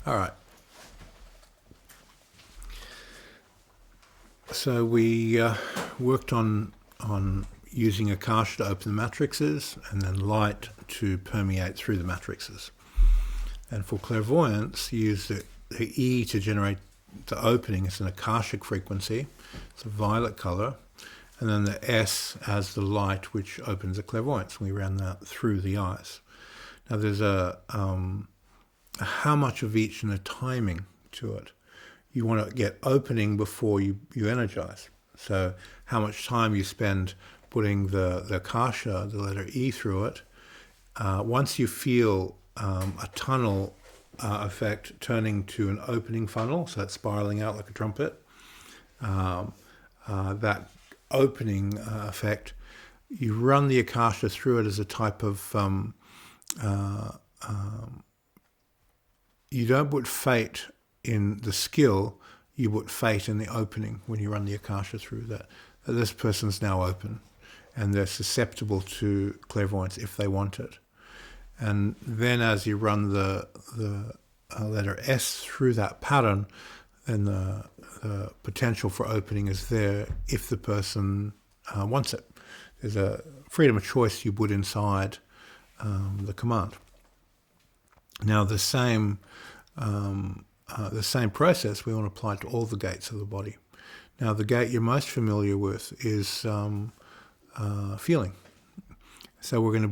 All right. So we worked on using Akasha to open the matrices and then light to permeate through the matrices. And for clairvoyance, you use the E to generate the opening. It's an Akashic frequency. It's a violet color. And then the S as the light, which opens the clairvoyance. We ran that through the eyes. Now there's a how much of each and a timing to it. You want to get opening before you energize. So how much time you spend putting the Akasha, the letter E, through it. Once you feel a tunnel effect turning to an opening funnel, so it's spiraling out like a trumpet, that opening effect, you run the Akasha through it as a type of, you don't put fate in the skill, you put fate in the opening when you run the Akasha through that this person's now open and they're susceptible to clairvoyance if they want it. And then as you run the letter S through that pattern, then the potential for opening is there if the person wants it. There's a freedom of choice you put inside the command. Now the same process we want to apply to all the gates of the body. Now the gate you're most familiar with is feeling. So we're going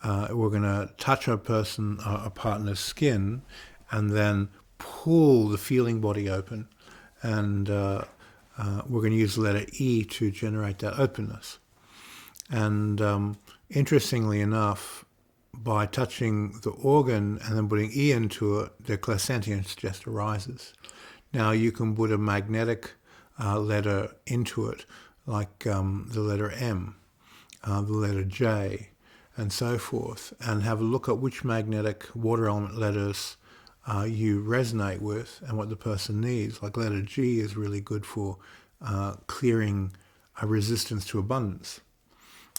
to touch a partner's skin, and then pull the feeling body open, and we're going to use the letter E to generate that openness. And interestingly enough, by touching the organ and then putting E into it, the clairsentience just arises. Now you can put a magnetic letter into it, like the letter M, the letter J, and so forth, and have a look at which magnetic water element letters you resonate with and what the person needs. Like letter G is really good for clearing a resistance to abundance.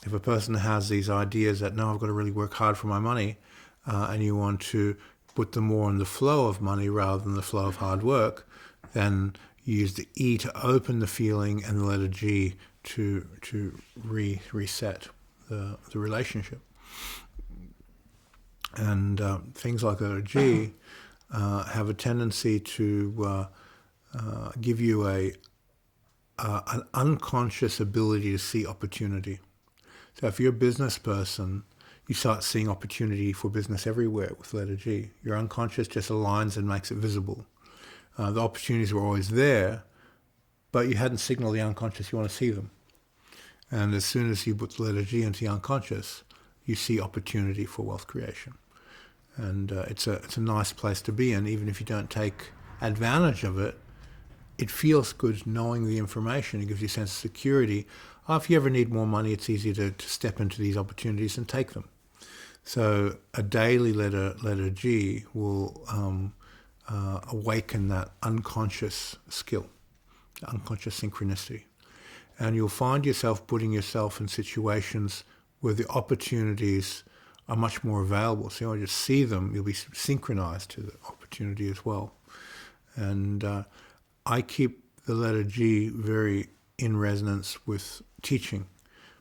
If a person has these ideas that, no, I've got to really work hard for my money, and you want to put them more in the flow of money rather than the flow of hard work, then you use the E to open the feeling and the letter G to reset the relationship. And things like letter G have a tendency to give you an unconscious ability to see opportunity. So if you're a business person, you start seeing opportunity for business everywhere with letter G. Your unconscious just aligns and makes it visible. The opportunities were always there, but you hadn't signaled the unconscious you want to see them. And as soon as you put the letter G into the unconscious, you see opportunity for wealth creation. And it's a nice place to be in. Even if you don't take advantage of it, it feels good knowing the information. It gives you a sense of security. If you ever need more money, it's easy to step into these opportunities and take them. So a daily letter G will awaken that unconscious skill, unconscious synchronicity. And you'll find yourself putting yourself in situations where the opportunities are much more available. So you'll just see them, you'll be synchronized to the opportunity as well. And I keep the letter G very in resonance with teaching,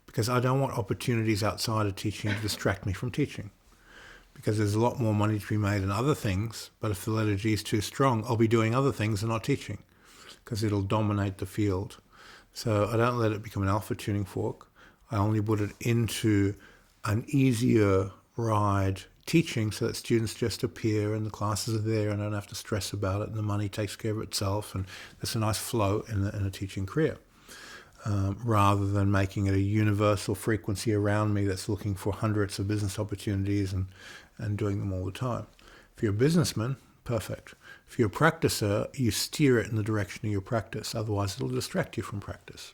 because I don't want opportunities outside of teaching to distract me from teaching, because there's a lot more money to be made in other things, but if the letter G is too strong, I'll be doing other things and not teaching, because it'll dominate the field. So I don't let it become an alpha tuning fork. I only put it into an easier ride teaching so that students just appear and the classes are there and I don't have to stress about it and the money takes care of itself, and there's a nice flow in a teaching career. Rather than making it a universal frequency around me that's looking for hundreds of business opportunities and doing them all the time. If you're a businessman, perfect. If you're a practicer, you steer it in the direction of your practice. Otherwise, it'll distract you from practice.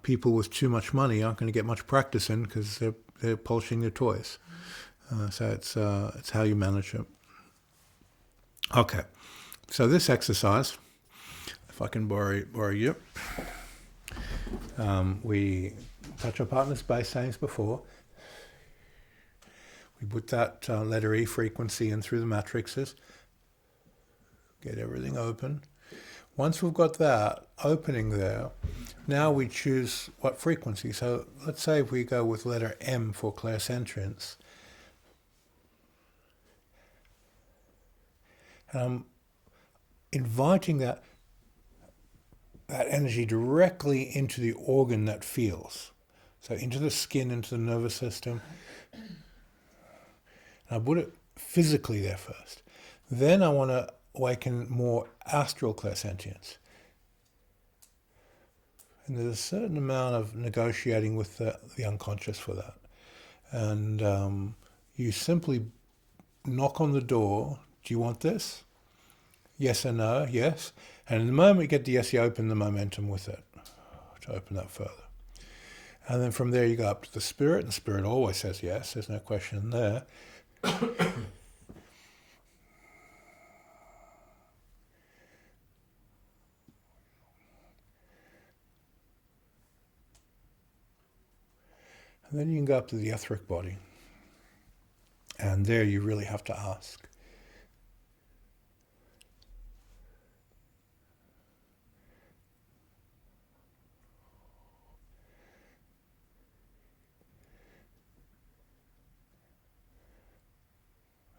People with too much money aren't going to get much practice in because they're polishing their toys. So it's how you manage it. Okay, so this exercise, if I can borrow you. We touch our partner's base names before. We put that letter E frequency in through the matrices. Get everything open. Once we've got that opening there, now we choose what frequency. So let's say if we go with letter M for clairsentience, and I'm inviting that energy directly into the organ that feels. So into the skin, into the nervous system. And I put it physically there first. Then I want to awaken more astral clairsentience. And there's a certain amount of negotiating with the unconscious for that. And you simply knock on the door. Do you want this? Yes or no? Yes. And in the moment you get the yes, you open the momentum with it to open that further. And then from there you go up to the spirit, and the spirit always says yes. There's no question there. And then you can go up to the etheric body. And there you really have to ask.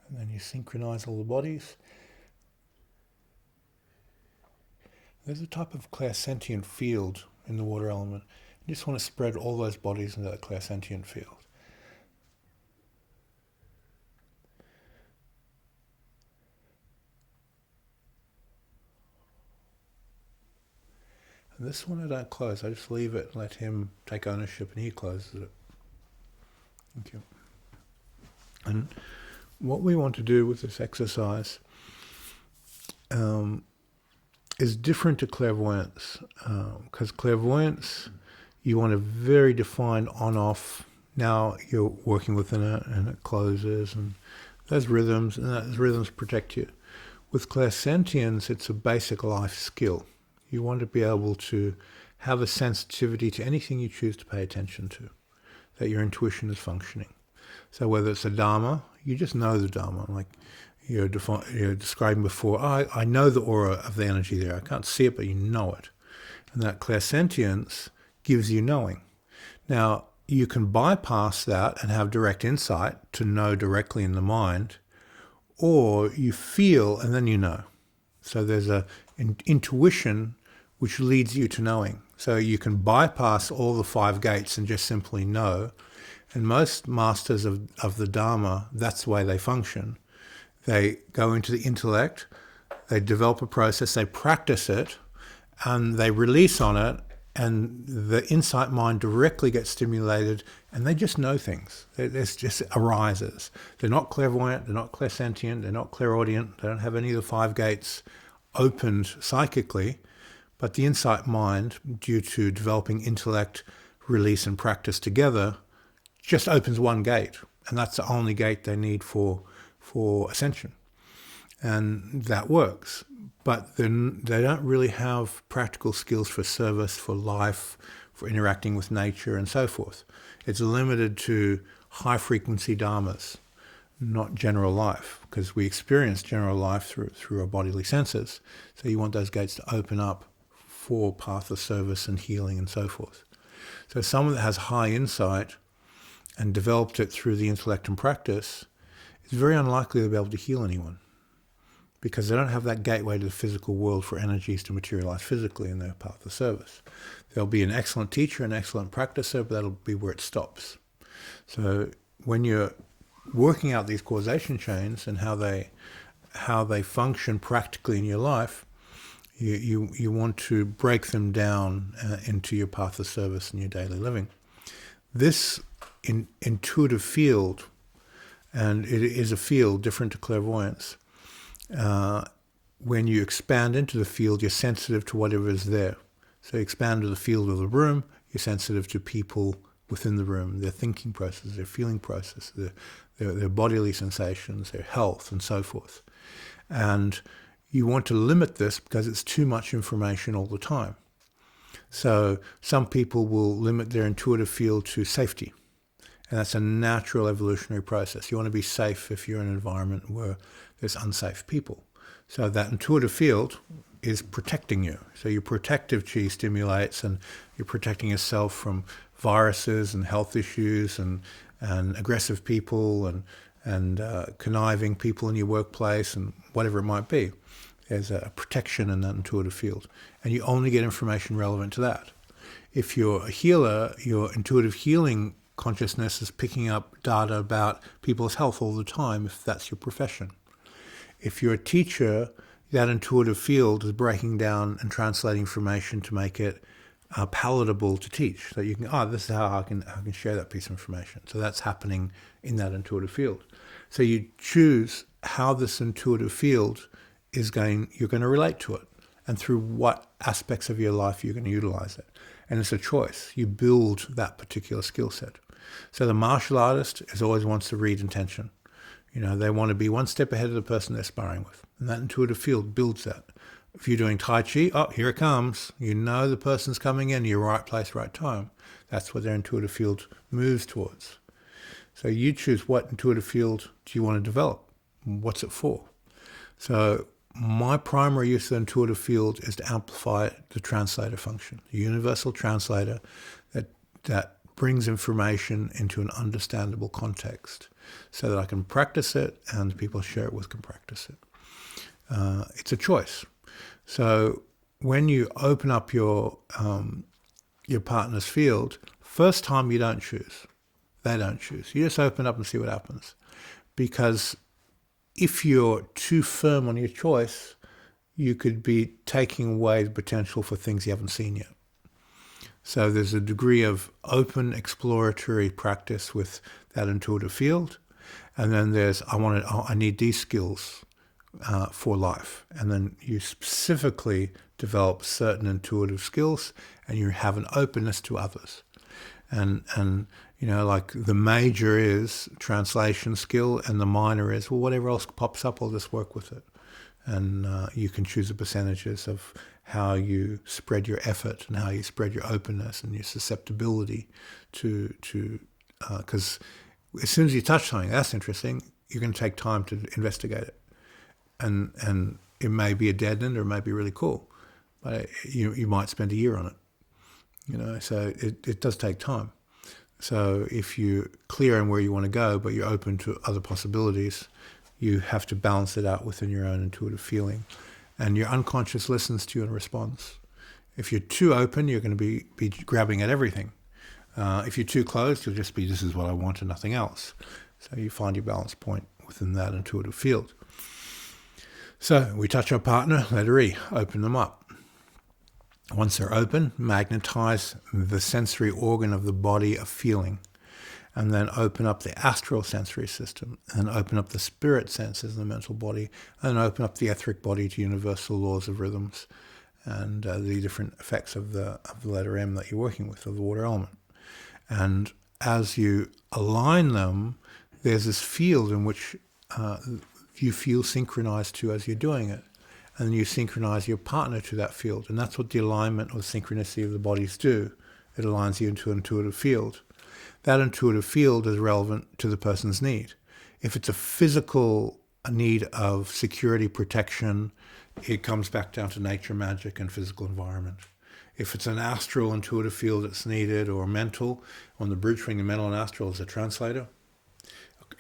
And then you synchronize all the bodies. There's a type of clairsentient field in the water element. You just want to spread all those bodies into that clairsentient field. And this one I don't close. I just leave it and let him take ownership, and he closes it. Thank you. And what we want to do with this exercise is different to clairvoyance, because clairvoyance, you want a very defined on-off. Now you're working within it, and it closes, and those rhythms, and those rhythms protect you. With clairsentience, it's a basic life skill. You want to be able to have a sensitivity to anything you choose to pay attention to, that your intuition is functioning. So whether it's a Dharma, you just know the Dharma. Like you're describing before, I know the aura of the energy there. I can't see it, but you know it. And that clairsentience gives you knowing. Now, you can bypass that and have direct insight to know directly in the mind, or you feel and then you know. So there's an intuition which leads you to knowing. So you can bypass all the 5 gates and just simply know. And most masters of the Dharma, that's the way they function. They go into the intellect, they develop a process, they practice it, and they release on it, and the insight mind directly gets stimulated, and they just know things. It just arises. They're not clairvoyant, they're not clairsentient, they're not clairaudient, they don't have any of the 5 gates opened psychically, but the insight mind, due to developing intellect, release, and practice together, just opens one gate, and that's the only gate they need for ascension. And that works. But then they don't really have practical skills for service, for life, for interacting with nature, and so forth. It's limited to high-frequency dharmas, not general life, because we experience general life through our bodily senses. So you want those gates to open up for path of service and healing and so forth. So someone that has high insight and developed it through the intellect and practice is very unlikely to be able to heal anyone, because they don't have that gateway to the physical world for energies to materialize physically in their path of service. They'll be an excellent teacher, an excellent practicer, but that'll be where it stops. So when you're working out these causation chains and how they function practically in your life, you want to break them down into your path of service in your daily living. This intuitive field, and it is a field different to clairvoyance, when you expand into the field, you're sensitive to whatever is there. So you expand to the field of the room, you're sensitive to people within the room, their thinking process, their feeling process, their bodily sensations, their health, and so forth. And you want to limit this because it's too much information all the time. So some people will limit their intuitive field to safety. And that's a natural evolutionary process. You want to be safe if you're in an environment where there's unsafe people. So that intuitive field is protecting you. So your protective chi stimulates, and you're protecting yourself from viruses and health issues and aggressive people and conniving people in your workplace and whatever it might be. There's a protection in that intuitive field. And you only get information relevant to that. If you're a healer, your intuitive healing consciousness is picking up data about people's health all the time, if that's your profession. If you're a teacher, that intuitive field is breaking down and translating information to make it palatable to teach. So you can, this is how I can share that piece of information. So that's happening in that intuitive field. So you choose how this intuitive field you're going to relate to it, and through what aspects of your life you're going to utilize it. And it's a choice. You build that particular skill set. So the martial artist always wants to read intention. They want to be one step ahead of the person they're sparring with. And that intuitive field builds that. If you're doing Tai Chi, here it comes. The person's coming in, you're right place, right time. That's what their intuitive field moves towards. So you choose what intuitive field do you want to develop? What's it for? So my primary use of the intuitive field is to amplify the translator function, the universal translator that brings information into an understandable context so that I can practice it and the people I share it with can practice it. It's a choice. So when you open up your partner's field, first time you don't choose. They don't choose. You just open up and see what happens. Because if you're too firm on your choice, you could be taking away the potential for things you haven't seen yet. So there's a degree of open exploratory practice with that intuitive field. And then there's, I need these skills for life. And then you specifically develop certain intuitive skills and you have an openness to others. And like the major is translation skill and the minor is, whatever else pops up, I'll just work with it. And you can choose the percentages of how you spread your effort and how you spread your openness and your susceptibility to because as soon as you touch something that's interesting, you're going to take time to investigate it. And it may be a dead end or it may be really cool, but you might spend a year on it. So it does take time. So if you're clear on where you want to go, but you're open to other possibilities, you have to balance it out within your own intuitive feeling. And your unconscious listens to you and responds. If you're too open, you're going to be grabbing at everything. If you're too closed, you'll just be, this is what I want and nothing else. So you find your balance point within that intuitive field. So we touch our partner, letter E, open them up. Once they're open, magnetize the sensory organ of the body of feeling, and then open up the astral sensory system, and open up the spirit senses in the mental body, and open up the etheric body to universal laws of rhythms and the different effects of the letter M that you're working with, of the water element. And as you align them, there's this field in which you feel synchronized to as you're doing it. And you synchronize your partner to that field. And that's what the alignment or synchronicity of the bodies do. It aligns you into an intuitive field. That intuitive field is relevant to the person's need. If it's a physical need of security, protection, it comes back down to nature, magic, and physical environment. If it's an astral intuitive field that's needed, or mental, on the bridge between the mental and astral is a translator.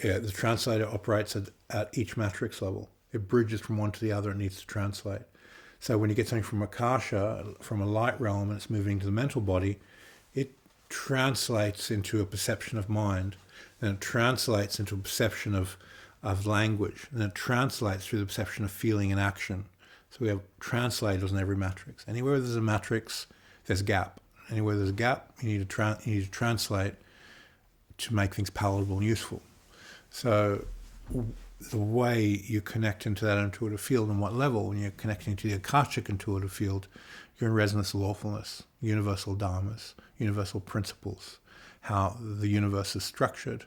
The translator operates at each matrix level. It bridges from one to the other. It needs to translate. So when you get something from Akasha, from a light realm, and it's moving to the mental body, it translates into a perception of mind, and it translates into a perception of language, and it translates through the perception of feeling and action. So we have translators in every matrix. Anywhere there's a matrix, there's a gap. Anywhere there's a gap, you need to translate to make things palatable and useful. So the way you connect into that intuitive field and what level, when you're connecting to the Akashic intuitive field, you're in resonance of lawfulness, universal dharmas, universal principles, how the universe is structured.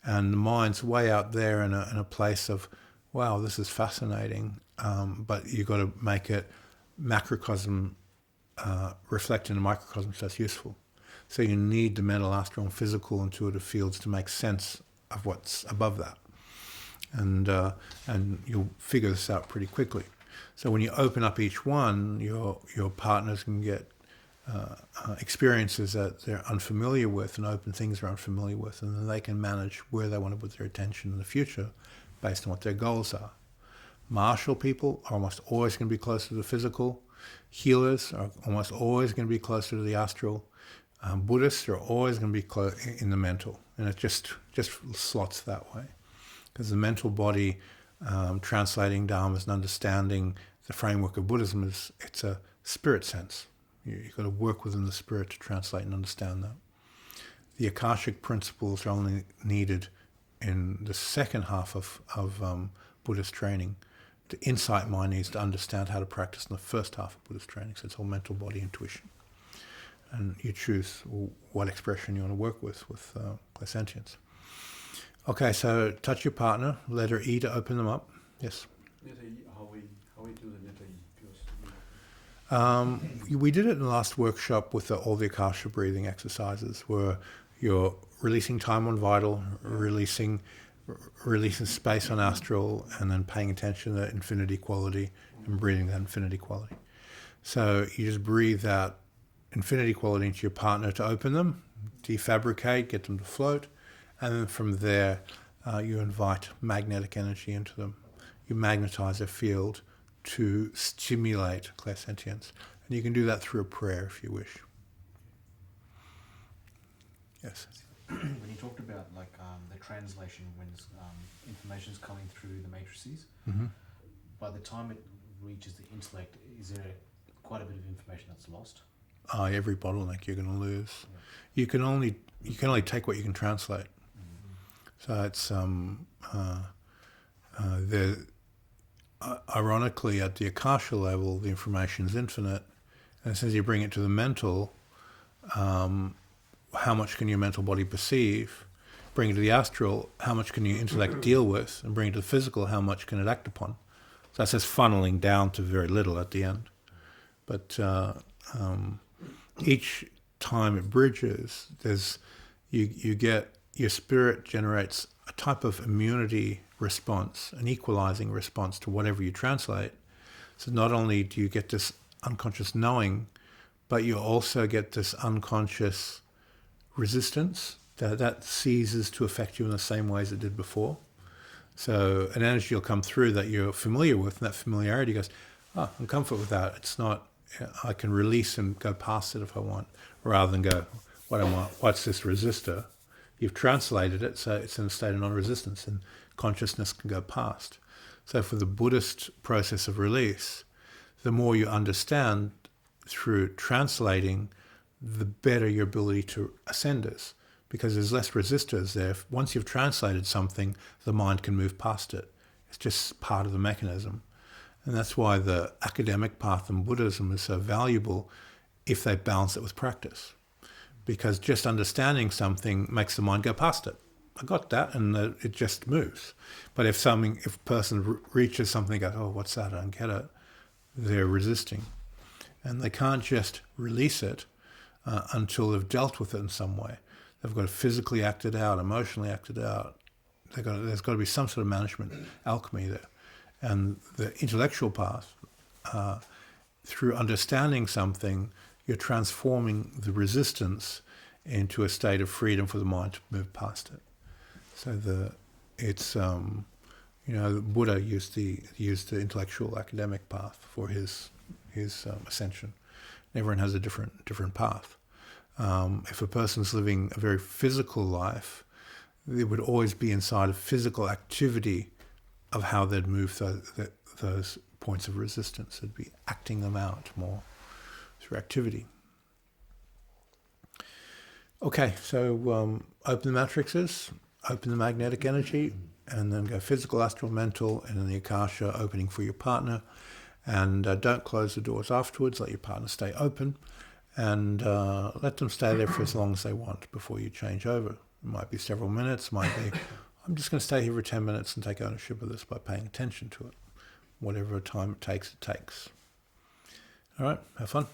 And the mind's way out there in a place of, wow, this is fascinating, but you've got to make it macrocosm reflect in a microcosm so that's useful. So you need the mental, astral, and physical intuitive fields to make sense of what's above that. and you'll figure this out pretty quickly. So when you open up each one, your partners can get experiences that they're unfamiliar with and open things they're unfamiliar with, and then they can manage where they want to put their attention in the future based on what their goals are. Martial people are almost always going to be closer to the physical. Healers are almost always going to be closer to the astral. Buddhists are always going to be in the mental, and it just slots that way. Because the mental body, translating dharmas and understanding the framework of Buddhism, it's a spirit sense. You've got to work within the spirit to translate and understand that. The Akashic principles are only needed in the second half of Buddhist training. The insight mind needs to understand how to practice in the first half of Buddhist training. So it's all mental body intuition. And you choose what expression you want to work with Clairsentience. Okay, so touch your partner, letter E to open them up. Yes? How we do the letter E? We did it in the last workshop with all the Akasha breathing exercises, where you're releasing time on vital, releasing space on astral, and then paying attention to infinity quality and breathing that infinity quality. So you just breathe that infinity quality into your partner to open them, defabricate, get them to float, and then from there you invite magnetic energy into them. You magnetize a field to stimulate clairsentience. And you can do that through a prayer if you wish. Yes? When you talked about the translation, when information is coming through the matrices, by the time it reaches the intellect, is there quite a bit of information that's lost? Every bottleneck you're going to lose. Yeah. You can only take what you can translate. So it's ironically, at the Akasha level, the information is infinite, and as soon as you bring it to the mental, how much can your mental body perceive? Bring it to the astral, how much can your intellect deal with? And bring it to the physical, how much can it act upon? So that's just funneling down to very little at the end. But each time it bridges, you get, your spirit generates a type of immunity response, an equalizing response to whatever you translate. So not only do you get this unconscious knowing, but you also get this unconscious resistance that ceases to affect you in the same ways it did before. So an energy will come through that you're familiar with, and that familiarity goes, I'm comfortable with that. It's not, I can release and go past it if I want, rather than go, what's this resistor? You've translated it, so it's in a state of non-resistance, and consciousness can go past. So for the Buddhist process of release, the more you understand through translating, the better your ability to ascend is, because there's less resistors there. Once you've translated something, the mind can move past it. It's just part of the mechanism. And that's why the academic path in Buddhism is so valuable if they balance it with practice. Because just understanding something makes the mind go past it. I got that, and it just moves. But if a person reaches something, goes, what's that? I don't get it. They're resisting, and they can't just release it until they've dealt with it in some way. They've got to physically act it out, emotionally act it out. There's got to be some sort of management alchemy there, and the intellectual path, through understanding something, you're transforming the resistance into a state of freedom for the mind to move past it. So Buddha used the intellectual academic path for his ascension. Everyone has a different path. If a person's living a very physical life, it would always be inside of physical activity of how they'd move those points of resistance. It'd be acting them out more through activity. Okay, so open the matrices, open the magnetic energy, and then go physical, astral, mental, and then the Akasha opening for your partner. And don't close the doors afterwards. Let your partner stay open, and let them stay there for as long as they want before you change over. It might be several minutes, might be, I'm just going to stay here for 10 minutes and take ownership of this by paying attention to it. Whatever time it takes, it takes. All right, have fun.